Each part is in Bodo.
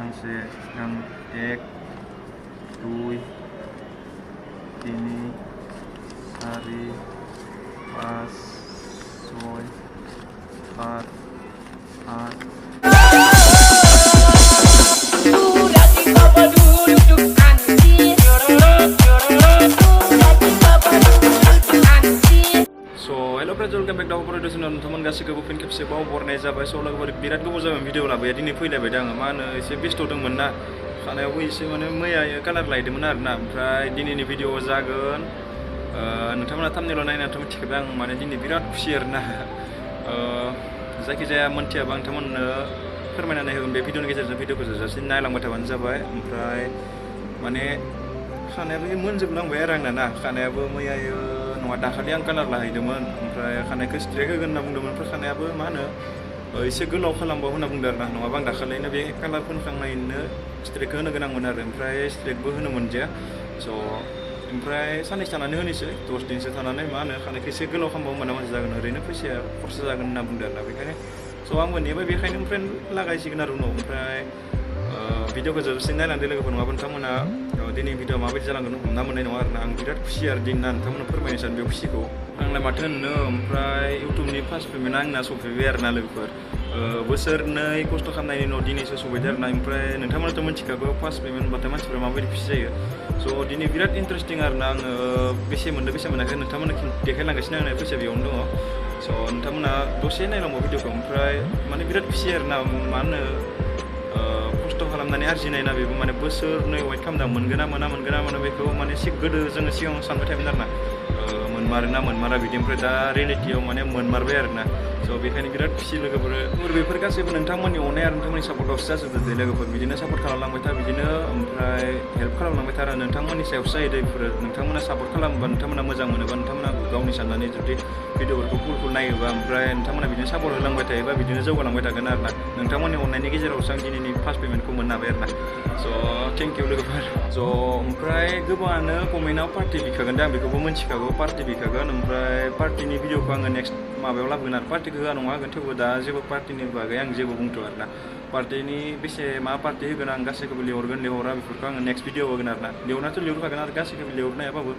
गांसे एक दुई तिनि चारि पाँच छय सात आठ hello friends welcome back to our production नोंथांमोन गासैखौबो फिन खेबसेबाव बरनाय जाबाय स' लोगोफोर बिराद गोबाव जाबाय भिडिअ लाबाय दिनै फैलायबाय दा आङो मा होनो एसे बेस्थ' दंमोन ना खानायावबो एसे माने मैया कालार लायदोंमोन आरोना ओमफ्राय दिनैनि भिडिअ जागोन नोंथांमोना थाम्बनेइलाव नायनानैथ' मिथिखाबाय आं माने दिनै बिराद खुसि आरोना जायखिजाया मोनथियाबा नोंथांमोननो फोरमायनानै होगोन बे भिडिअनि गेजेरजों भिडिअखौ जोबजासे नायलांबाय थाबानो जाबाय ओमफ्राय माने खानायाबो मोनजोबलांबाय आरो आंना ना खानायाबो मैया नङा दाखालि आं कालार लाहैदोंमोन ओमफ्राय खानायखौ स्ट्रेक होगोन होनना बुंदोंमोन ओमफ्राय खानायाबो मा होनो एसे गोलाव खालामबाव होनना बुंदों आरोना नङाबा आं दाखालिनो बे कालार फोनखांनायनो स्ट्रेकखौ होनो गोनांमोन आरो ओमफ्राय स्ट्रेकबो होनो मोनदिया स' ओमफ्राय साननैसो थानानै होनोसै 10 दिनसो थानानै मा होनो खानायखौ एसे गोलाव खालामबाव होमबाना मोजां जागोन ओरैनो फैसाया खरसा जागोन होनना बुंदों आरोना बेखायनो स' आंबो नेबाय बेखायनो ओमफ्राय लागायसिगोन आरो उनाव ओमफ्राय भिडिअखौ जोबसिन नायलांदो लोगोफोर नङाबा नोंथांमोना दिनै भिडिअ माबायदि जालांगोन हमना मोननाय नङा आरोना आं बिराद खुसि आरो दिनना नोंथांमोननो फोरमायनो सानो बे खुसिखौ आंलाय माथो होननो ओमफ्राय इउटुबनि फार्स्ट पेमेन्टआ आंना सफैबाय आरोना लोगोफोर बोसोरनै खस्थ' खालामनायनि उनाव दिनैसो सफैदो आरोना ओमफ्राय नोंथांमोनाथ' मिथिखागौ फार्स्ट पेमेन्ट होनबाथाय मानसिफ्रा माबायदि खुसि जायो स' दिनै बिराद इन्टारेस्टिं आरोना आङो बेसे मोनदों बेसे मोनाखै नोंथांमोननो देखायलांगासिनो आंना फैसा बेयावनो दङ स' नोंथांमोना दसे नायलांबाव भिडिअखौ ओमफ्राय माने बिराद खुसि आरोना मा होनो खस्थ' खालामनानै आरजिनाय ना बेबो माने बोसोरनै वेट खालामदा मोनगोन ना मोना बेखौ माने एसे गोदो जोङो सिगाङाव सानबाय थायोमोन आरोना मोनमारोना मोनमारा बिदि ओमफ्राय दा रियेलिटियाव माने मोनमारबाय आरोना स' बेखायनो बिराद खुसि लोगोफोर बेफोर गासैबो नोंथांमोननि अननाय आरो नोंथांमोननि सापर्टआवसो जाजोबदो दे लोगोफोर बिदिनो सापर्ट खालामलांबाय था बिदिनो ओमफ्राय हेल्प खालामलांबाय था आरो नोंथांमोननि सायावसो जायो बेफोर नोंथांमोना सापर्ट खालामोबा नोंथांमोना मोजां मोनोबा नोंथांमोना गावनि साननानै जुदि भिडिअफोरखौ फुल नायोबा ओमफ्राय नोंथांमोना बिदिनो सापर्ट होलांबाय थायोबा बिदिनो जौगालांबाय थागोन आरोना नोंथांमोननि अननायनि गेजेरावसो आं दिनैनि फार्स्ट पेमेन्टखौ मोननो हाबाय आरोना स' थेंक इउ लोगोफोर स' ओमफ्राय गोबाङानो कमेन्टआव पार्टि बिखागोन दा आं बेखौबो मिथिखागौ पार्टि बिखागोन ओमफ्राय पार्टिनि भिडिअखौ आङो नेक्स्ट माबायाव लाबोगोन आरो पार्टिखौ होआ नङा होगोन थेवबो दा जेबो पार्टिनि बागै आं जेबो बुंथ' आरोना पार्टिनि बेसे मा पार्टि होगोन आं गासैखौबो लिहरगोन लिहरा बेफोरखौ आङो नेक्स्ट भिडिअ होगोन आरोना लिहरनायाथ' लिहरखागोन आरो गासैखौबो लिहरनो हायाबाबो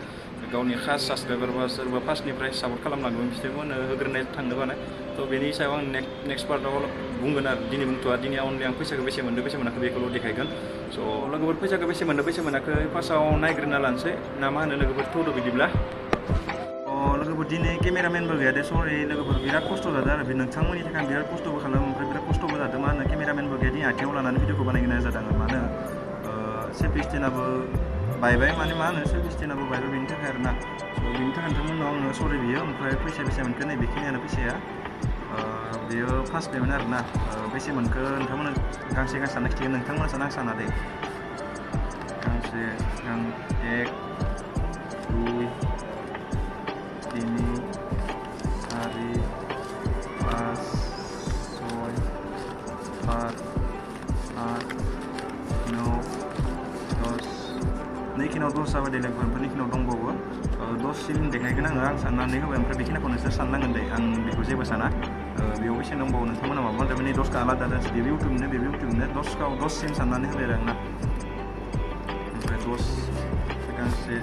गावनि खास साबसक्राइबार बा सोरबा फार्स्टनिफ्राय सापर्ट खालामलांदोंमोन बिसोरमोन होग्रोनाय थांनोबानो थ' बेनि सायाव आं नेक्स्ट पार्टआव बुंगोन आरो दिनै बुंथ'आ दिनै अनलि आं फैसाखौ बेसे मोनदों बेसे मोनाखै बेखौल' देखायगोन स' लोगोफोर फैसाखौ बेसे मोनदों बेसे मोनाखै फार्स्टआव नायग्रोना लानोसै ना मा होनो लोगोफोर थौदो बिदिब्ला लोगोफोर दिनै केमेरामेनबो गैया दे सरि लोगोफोर बिराद खस्थ' जादों आरो बे नोंथांमोननि थाखाय आं बिराद खस्थ'बो खालामो ओमफ्राय बिराद खस्थ'बो जादों मा होनो केमेरामेनबो गैया दिनै आथिङाव लानानै भिडिअखौ बानायनो जादों आङो मा होनो सेल्फि स्टेन्डआबो बायबाय माने मा होनो सेल्फि स्टेन्डआबो बायबाय बेनि थाखाय आरोना बेनि थाखाय नोंथांमोननाव आङो सरि बियो ओमफ्राय फैसा बेसे मोनखो नै बेखिनियानो फैसाया बेयो फार्स्ट पेमेन्ट आरोना बेसे मोनखो नोंथांमोना गांसे सानना खिथिगोन नोंथांमोना साना आं साना दे गांसे एक दुई तिनि चारि पाँच छय सात आठ नौ दस नैखिनाव 10 जाबाय दे लोगोफोर ओमफ्राय नैखिनाव दंबावो 10सिम देखायगोन आं साननानै होबाय ओमफ्राय बेखिनिखौ नोंसोर साननांगोन दे आं बेखौ जेबो साना बेयाव बेसे दंबावो नोंथांमोना माबा होनदों नै 10 आलादा बेबो इउटुबनो 10सिम साननानै होबाय आरो आंना ओमफ्राय 10 गांसे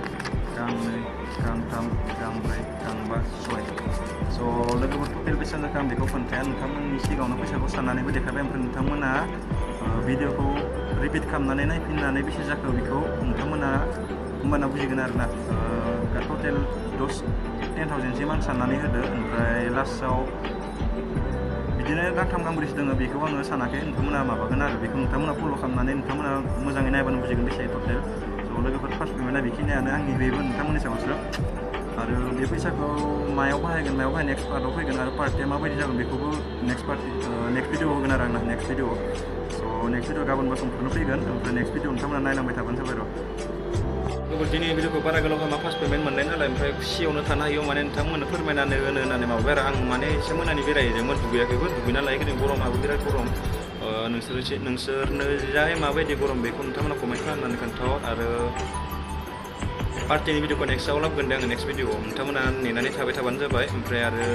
गांनै गांथाम गांब्रै गांबा 6 स' लोगोफोर टटेल बेसेबां जाखो आं बेखौ खोन्थाया नोंथांमोननि सिगाङावनो फैसाखौ साननानैबो देखायबाय ओमफ्राय नोंथांमोना भिडिअखौ रिपिट खालामनानै नायफिननानै बेसे जाखो बेखौ नोंथांमोना होमबाना बुजिगोन आरोना टटेल 10,000सिम आं साननानै होदो ओमफ्राय लास्टआव बिदिनो गांथाम गांब्रैसो दङ बेखौ आङो सानाखै नोंथांमोना माबागोन आरो बेखौ नोंथांमोना फल' खालामनानै नोंथांमोना मोजाङै नायबानो बुजिगोन बेसे टटेल स' लोगोफोर फार्स्ट पेमेन्टआ बेखिनियानो आंनि बेबो नोंथांमोननि सायावसो आरो बे फैसाखौ मायाव बाहायगोन नेक्स्ट पार्टआव फैगोन आरो पार्टिया माबायदि जागोन बेखौबो नेक्स्ट भिडिअ होगोन आरो आंना नेक्स्ट भिडिअ स' नेक्स्ट भिडिअ गाबोनबा समफोरनो फैगोन ओमफ्राय नेक्स्ट भिडिअ नोंथांमोना नायलांबाय थाबानो जाबाय र' दिनै भिडिअखौ बारा गोलाव खालामा फार्स्ट पेमेन्ट मोननाय नालाय ओमफ्राय खुसियावनो थानो हायो माने नोंथांमोननो फोरमायनानै होनो होननानै माबाबाय आरो आं माने एसे मोनानि बेरायहैदोंमोन दुगैयाखैबो दुगैना लायैखो गरमाबो बिराद गरम नोंसोरनो जाय माबायदि गरम बेखौ नोंथांमोना कमेन्ट खालामनानै खोन्थाहर आरो पार्टिनि भिडिअखौ नेक्स्टआव लाबोगोन दे आङो नेक्स्ट भिडिअआव नोंथांमोना नेनानै थाबाय थाबानो जाबाय ओमफ्य आरो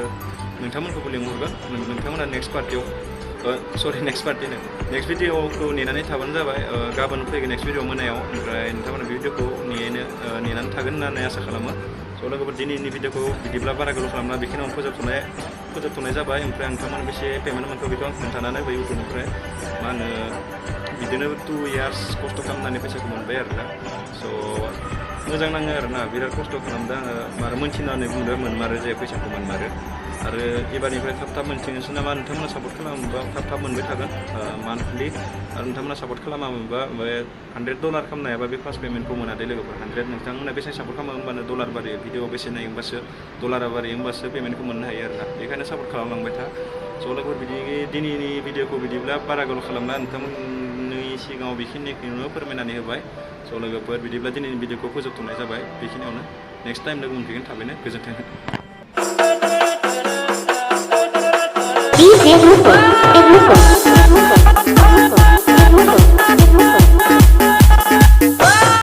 नोंथांमोनखौबो लिंहरगोन नोंथांमोना नेक्स्ट पार्टियाव सरि नेक्स्ट पार्टिनो नेक्स्ट भिडिअखौ नेनानै थाबानो जाबाय गाबोन फैगोन नेक्स्ट भिडिअ मोनायाव ओमफ्राय नोंथांमोना बे भिडिअखौ नेनानै थागोन होननानै आसा खालामो स' लोगोफोर दिनैनि भिडिअखौ बिदिब्ला बारा गोलाव खालामना बेखिनियावनो फोजोबथ'नाय जाबाय ओमफ्राय नोंथांमोन बेसे पेमेन्ट मोनखो बेखौ आं खोन्थानानै बै इउटुबनिफ्राय मा होनो बिदिनो 2 इयार्स खस्थ' खालामनानै फैसाखौ मोनबाय आरोना स' मोजां नाङो आरोना बिराद खस्थ' खालामदों आङो मारो मोनथिनानै बुंदों मोनमारो जे फैसाखौ मोनमारो आरो एबारनिफ्राय थाब मोनथिनोसै नामा नोंथांमोना सापर्ट खालामोबा थाब मोनबाय थागोन मान्थलि आरो नोंथांमोना सापर्ट खालामामोनबा $100 खालामनो हायाबा बे फार्स्ट पेमेन्टखौ मोनादे लोगोफोर 100 नोंथांमोना बेसेबां सापर्ट खालामो होमबानो डलार बारियो भिडिअ बेसे नायो होमबासो डलारा बारियो होमबासो पेमेन्टखौ मोननो हायो आरोना बेखायनो सापर्ट खालामलांबाय था स' लोगोफोर बिदि दिनैनि भिडिअखौ बिदिब्ला बारा गोलाव खालामना नोंथांमोननि सिगाङाव बेखिनिखौनो फोरमायनानै होबाय स' लोगोफोर बिदिब्ला दिनैनि भिडिअखौ फोजोबथ'नाय जाबाय बेखिनियावनो नेक्स्ट टाइम लोगो मोनफिगोन थाबैनो गोजोन्थों DJ Rufo,